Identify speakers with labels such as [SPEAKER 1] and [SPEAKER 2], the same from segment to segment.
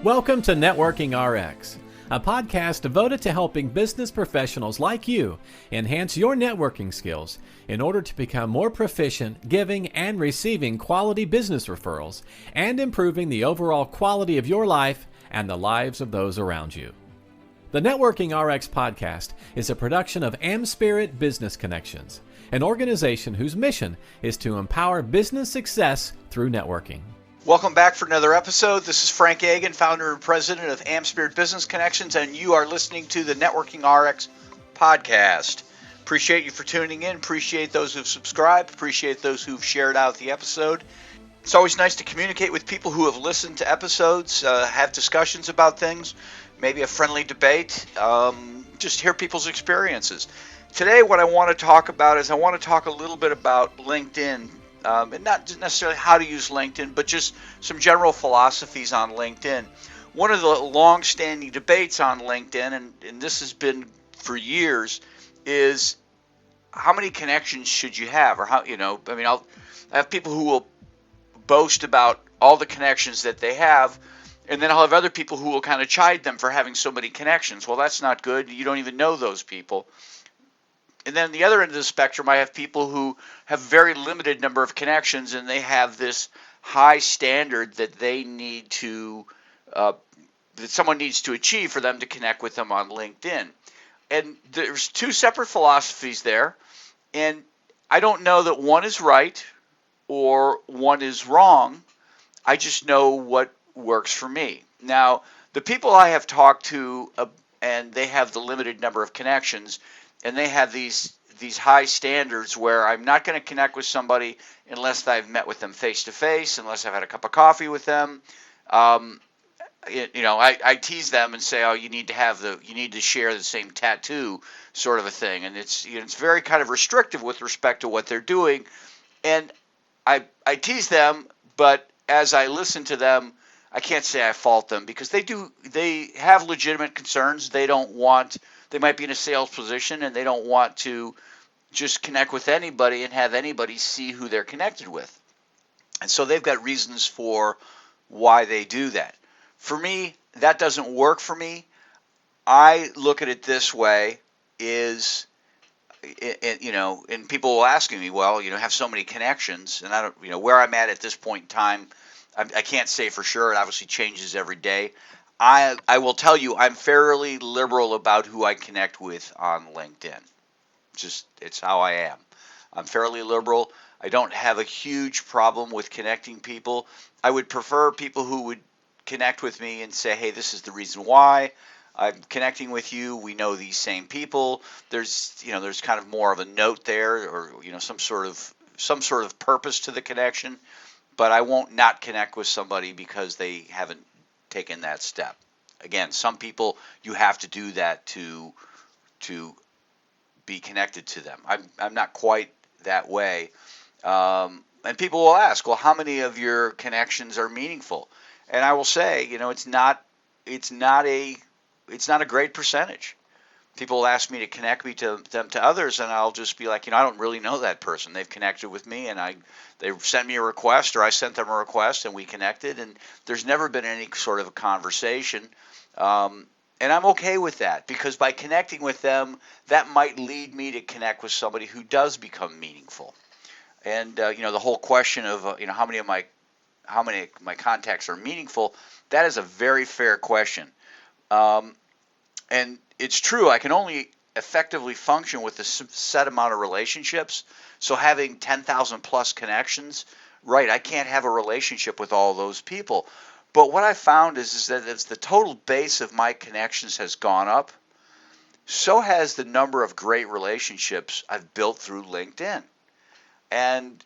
[SPEAKER 1] Welcome to Networking RX, a podcast devoted to helping business professionals like you enhance your networking skills in order to become more proficient giving and receiving quality business referrals and improving the overall quality of your life and the lives of those around you. The Networking RX podcast is a production of AmSpirit Business Connections, an organization whose mission is to empower business success through networking.
[SPEAKER 2] Welcome back for another episode. This is Frank Agan, founder and president of AmSpirit Business Connections, and you are listening to the Networking RX podcast. Appreciate you for tuning in. Appreciate those who've subscribed. Appreciate those who've shared out the episode. It's always nice to communicate with people who have listened to episodes, have discussions about things, maybe a friendly debate, just hear people's experiences. Today, what I want to talk about is I want to talk a little bit about LinkedIn. And not necessarily how to use LinkedIn, but just some general philosophies on LinkedIn. One of the long-standing debates on LinkedIn, and this has been for years, is how many connections should you have? Or I have people who will boast about all the connections that they have, and then I'll have other people who will kind of chide them for having so many connections. Well, that's not good. You don't even know those people. And then the other end of the spectrum, I have people who have very limited number of connections, and they have this high standard that they need to, that someone needs to achieve for them to connect with them on LinkedIn. And there's two separate philosophies there, and I don't know that one is right or one is wrong. I just know what works for me. Now, the people I have talked to, and they have the limited number of connections, and they have these high standards where I'm not going to connect with somebody unless I've met with them face to face, unless I've had a cup of coffee with them. I tease them and say, "Oh, you need to share the same tattoo," sort of a thing, and it's very kind of restrictive with respect to what they're doing. And I tease them, but as I listen to them, I can't say I fault them because they have legitimate concerns. They might be in a sales position and they don't want to just connect with anybody and have anybody see who they're connected with. And so they've got reasons for why they do that. For me, that doesn't work for me. I look at it this way and people will ask me, well, have so many connections, and I don't, where I'm at this point in time, I can't say for sure. It obviously changes every day. I will tell you, I'm fairly liberal about who I connect with on LinkedIn. It's how I am. I'm fairly liberal. I don't have a huge problem with connecting people. I would prefer people who would connect with me and say, hey, this is the reason why I'm connecting with you. We know these same people. There's kind of more of a note there, or some sort of purpose to the connection. But I won't not connect with somebody because they haven't taken that step. Again, some people you have to do that to be connected to them. I'm not quite that way. And people will ask, well, how many of your connections are meaningful? And I will say, it's not a great percentage. People will ask me to connect me to them to others, and I'll just be like, I don't really know that person. They've connected with me, and they sent me a request, or I sent them a request, and we connected, and there's never been any sort of a conversation. And I'm okay with that, because by connecting with them, that might lead me to connect with somebody who does become meaningful. And the whole question of how many of my contacts are meaningful, that is a very fair question. And it's true, I can only effectively function with a set amount of relationships. So having 10,000 plus connections, right, I can't have a relationship with all those people. But what I found is that as the total base of my connections has gone up, so has the number of great relationships I've built through LinkedIn. And,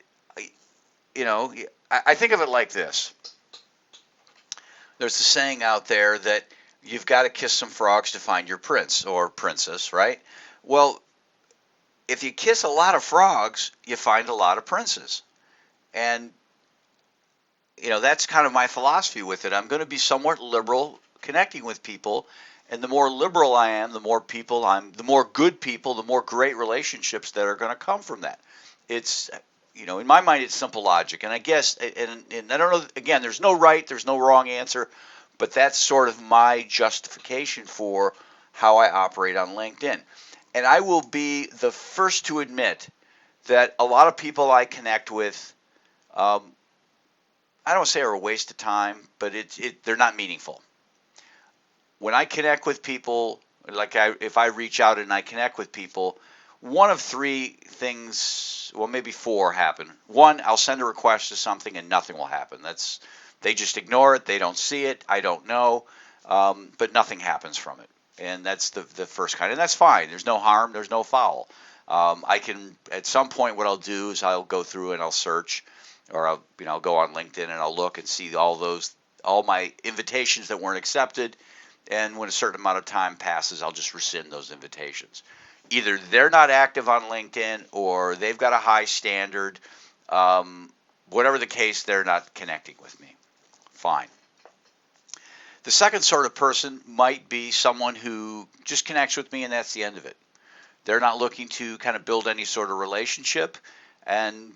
[SPEAKER 2] I think of it like this. There's a saying out there that you've got to kiss some frogs to find your prince or princess, right? Well, if you kiss a lot of frogs, you find a lot of princes. And, that's kind of my philosophy with it. I'm going to be somewhat liberal connecting with people. And the more liberal I am, the more good people, the more great relationships that are going to come from that. It's, in my mind, it's simple logic. And I guess, and I don't know, again, there's no right, there's no wrong answer. But that's sort of my justification for how I operate on LinkedIn. And I will be the first to admit that a lot of people I connect with, I don't say are a waste of time, but they're not meaningful. When I connect with people, if I reach out and I connect with people, one of three things, well, maybe four happen. One, I'll send a request to something and nothing will happen. They just ignore it. They don't see it. I don't know, but nothing happens from it. And that's the first kind, and that's fine. There's no harm. There's no foul. I can, at some point, what I'll do is I'll go through and I'll search, or I'll go on LinkedIn and I'll look and see all my invitations that weren't accepted. And when a certain amount of time passes, I'll just rescind those invitations. Either they're not active on LinkedIn or they've got a high standard. Whatever the case, they're not connecting with me. Fine. The second sort of person might be someone who just connects with me and that's the end of it. They're not looking to kind of build any sort of relationship, and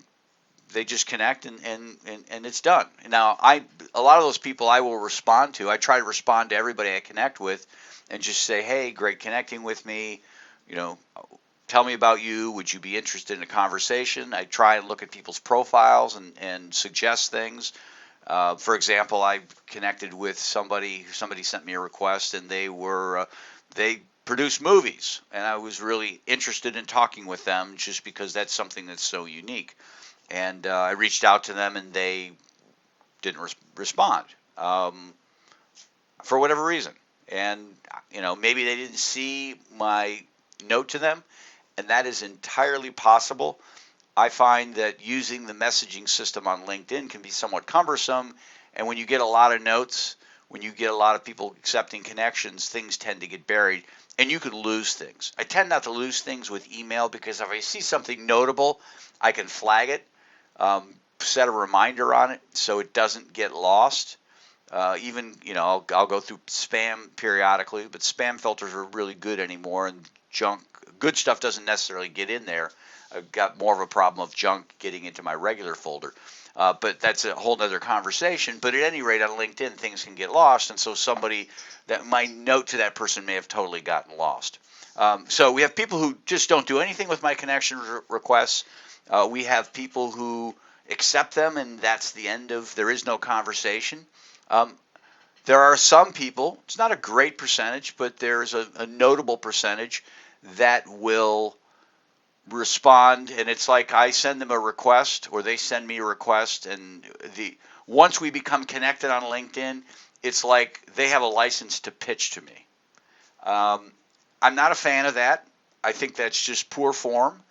[SPEAKER 2] they just connect and it's done. Now, a lot of those people I will respond to. I try to respond to everybody I connect with and just say, hey, great connecting with me. Tell me about you. Would you be interested in a conversation? I try and look at people's profiles and suggest things. For example, I connected with somebody sent me a request, and they produce movies, and I was really interested in talking with them just because that's something that's so unique. And I reached out to them, and they didn't respond for whatever reason. And maybe they didn't see my note to them, and that is entirely possible. I find that using the messaging system on LinkedIn can be somewhat cumbersome, and when you get a lot of notes, when you get a lot of people accepting connections, things tend to get buried, and you could lose things. I tend not to lose things with email because if I see something notable, I can flag it, set a reminder on it so it doesn't get lost. I'll go through spam periodically, but spam filters are really good anymore, and good stuff doesn't necessarily get in there. I've got more of a problem of junk getting into my regular folder. But that's a whole other conversation. But at any rate, on LinkedIn, things can get lost. And so my note to that person may have totally gotten lost. So we have people who just don't do anything with my connection requests. We have people who accept them, and that's the end there is no conversation. There are some people, it's not a great percentage, but there's a notable percentage that will respond, and it's like I send them a request or they send me a request, and once we become connected on LinkedIn, it's like they have a license to pitch to me. I'm not a fan of that. I think that's just poor form.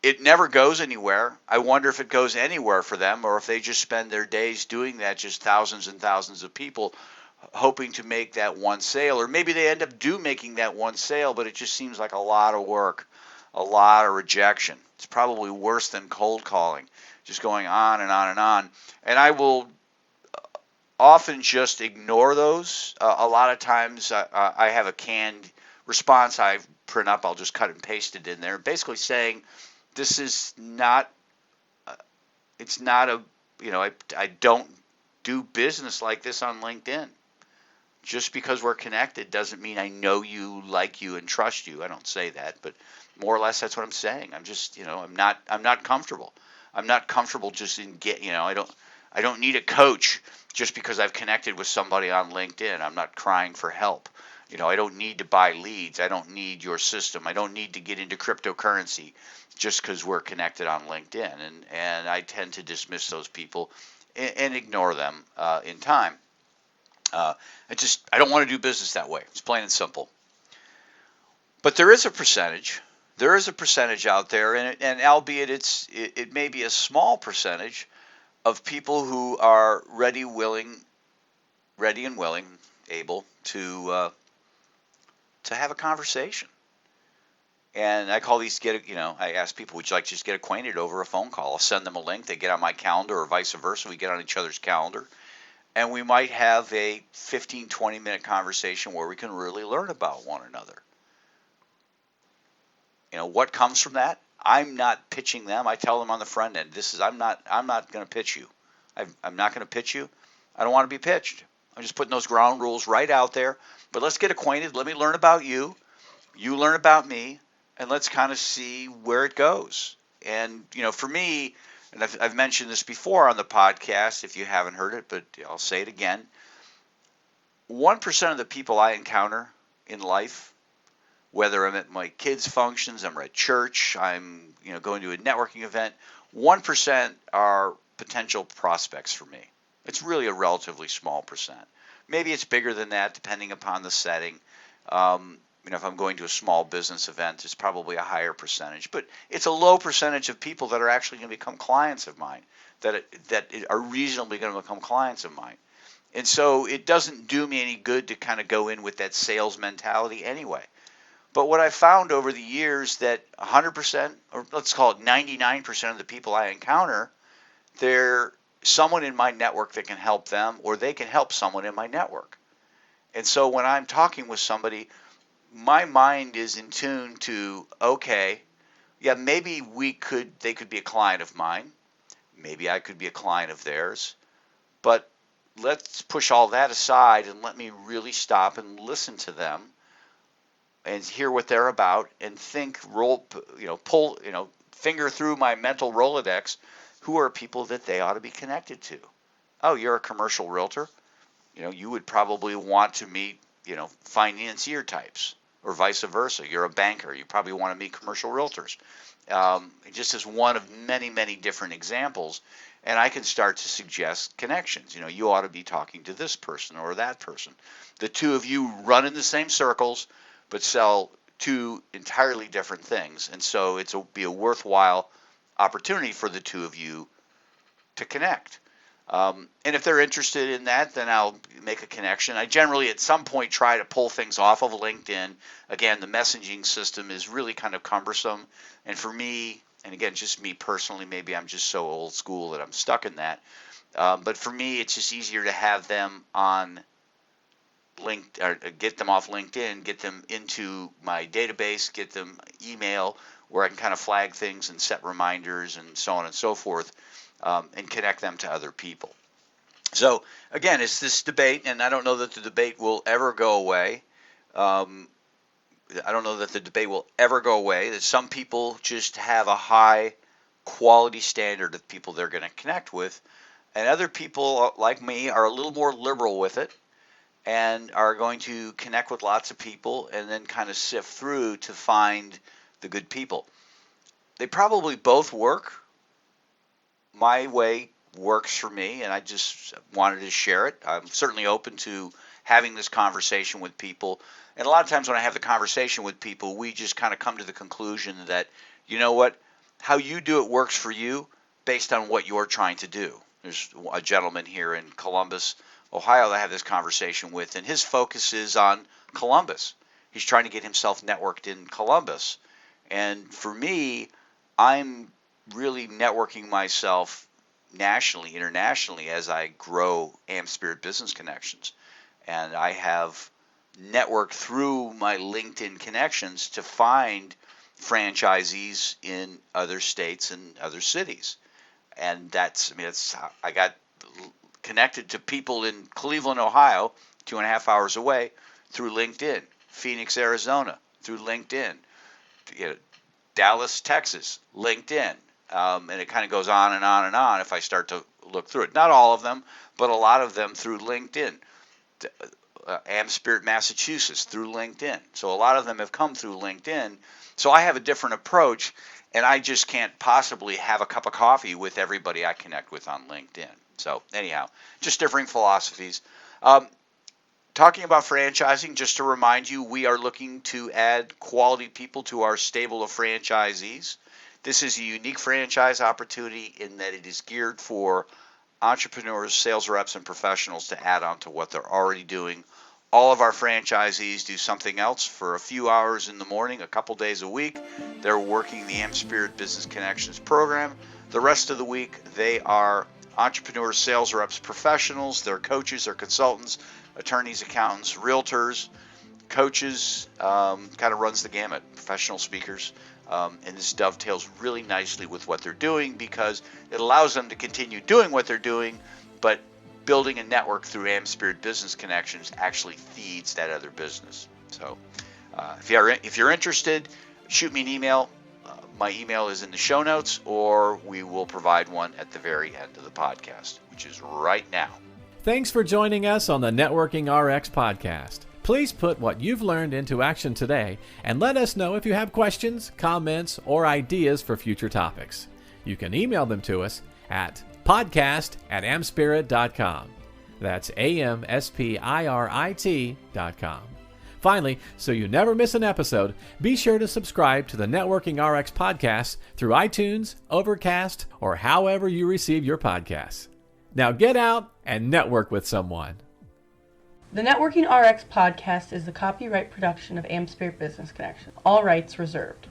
[SPEAKER 2] It never goes anywhere. I wonder if it goes anywhere for them, or if they just spend their days doing that, just thousands and thousands of people hoping to make that one sale, or maybe they end up making that one sale, but it just seems like a lot of work, a lot of rejection. It's probably worse than cold calling, just going on and on and on. And I will often just ignore those. A lot of times I have a canned response I print up. I'll just cut and paste it in there, basically saying this is not, it's not I don't do business like this on LinkedIn. Just because we're connected doesn't mean I know you, like you, and trust you. I don't say that, but more or less that's what I'm saying. I'm just, I'm not comfortable. I'm not comfortable just I don't need a coach just because I've connected with somebody on LinkedIn. I'm not crying for help. I don't need to buy leads. I don't need your system. I don't need to get into cryptocurrency just because we're connected on LinkedIn. And I tend to dismiss those people and ignore them in time. I don't want to do business that way. It's plain and simple. But there is a percentage. There is a percentage out there, and albeit it may be a small percentage of people who are ready and willing, able to have a conversation. And I call these I ask people, would you like to just get acquainted over a phone call? I'll send them a link. They get on my calendar, or vice versa. We get on each other's calendar. And we might have a 15, 20-minute conversation where we can really learn about one another. What comes from that? I'm not pitching them. I tell them on the front end, I'm not going to pitch you. I'm not going to pitch you. I don't want to be pitched. I'm just putting those ground rules right out there. But let's get acquainted. Let me learn about you. You learn about me, and let's kind of see where it goes. And for me, and I've mentioned this before on the podcast, if you haven't heard it, but I'll say it again. 1% of the people I encounter in life, whether I'm at my kids' functions, I'm at church, I'm going to a networking event, 1% are potential prospects for me. It's really a relatively small percent. Maybe it's bigger than that depending upon the setting. If I'm going to a small business event, it's probably a higher percentage. But it's a low percentage of people that are actually going to become clients of mine, that are reasonably going to become clients of mine. And so it doesn't do me any good to kind of go in with that sales mentality anyway. But what I found over the years that 100%, or let's call it 99% of the people I encounter, they're someone in my network that can help them, or they can help someone in my network. And so when I'm talking with somebody, my mind is in tune to, okay, yeah, maybe they could be a client of mine. Maybe I could be a client of theirs. But let's push all that aside and let me really stop and listen to them and hear what they're about and finger through my mental Rolodex. Who are people that they ought to be connected to? Oh, you're a commercial realtor. You would probably want to meet, financier types, or vice versa. You're a banker. You probably want to meet commercial realtors. Just as one of many, many different examples. And I can start to suggest connections. You ought to be talking to this person or that person. The two of you run in the same circles, but sell two entirely different things. And so it'll be a worthwhile opportunity for the two of you to connect. And if they're interested in that, then I'll make a connection. I generally at some point try to pull things off of LinkedIn. Again, the messaging system is really kind of cumbersome. And for me, and again, just me personally, maybe I'm just so old school that I'm stuck in that. But for me, it's just easier to have them on LinkedIn, or get them off LinkedIn, get them into my database, get them email where I can kind of flag things and set reminders and so on and so forth. And connect them to other people. So again, it's this debate, and I don't know that the debate will ever go away. That some people just have a high quality standard of people they're going to connect with, and other people like me are a little more liberal with it and are going to connect with lots of people and then kind of sift through to find the good people. They probably both work. My way works for me, and I just wanted to share it. I'm certainly open to having this conversation with people. And a lot of times when I have the conversation with people, we just kind of come to the conclusion that, you know what, how you do it works for you based on what you're trying to do. There's a gentleman here in Columbus, Ohio, that I have this conversation with, and his focus is on Columbus. He's trying to get himself networked in Columbus. And for me, I'm really networking myself nationally, internationally, as I grow Am Spirit Business Connections. And I have networked through my LinkedIn connections to find franchisees in other states and other cities. And I got connected to people in Cleveland, Ohio, 2.5 hours away, through LinkedIn. Phoenix, Arizona, through LinkedIn. Dallas, Texas, LinkedIn. And it kind of goes on and on and on if I start to look through it. Not all of them, but a lot of them through LinkedIn. Am Spirit, Massachusetts, through LinkedIn. So a lot of them have come through LinkedIn. So I have a different approach, and I just can't possibly have a cup of coffee with everybody I connect with on LinkedIn. So anyhow, just differing philosophies. Talking about franchising, just to remind you, we are looking to add quality people to our stable of franchisees. This is a unique franchise opportunity in that it is geared for entrepreneurs, sales reps, and professionals to add on to what they're already doing. All of our franchisees do something else for a few hours in the morning, a couple days a week. They're working the Am Spirit Business Connections program. The rest of the week, they are entrepreneurs, sales reps, professionals. They're coaches, they're consultants, attorneys, accountants, realtors, coaches, kind of runs the gamut, professional speakers. And this dovetails really nicely with what they're doing because it allows them to continue doing what they're doing, but building a network through AmSpirit Business Connections actually feeds that other business. So if you're interested, shoot me an email. My email is in the show notes, or we will provide one at the very end of the podcast, which is right now.
[SPEAKER 1] Thanks for joining us on the Networking RX podcast. Please put what you've learned into action today and let us know if you have questions, comments, or ideas for future topics. You can email them to us at podcast@amspirit.com. That's AMSPIRIT.com. Finally, so you never miss an episode, be sure to subscribe to the Networking RX podcast through iTunes, Overcast, or however you receive your podcasts. Now get out and network with someone.
[SPEAKER 3] The Networking RX podcast is the copyright production of AmSpirit Business Connection. All rights reserved.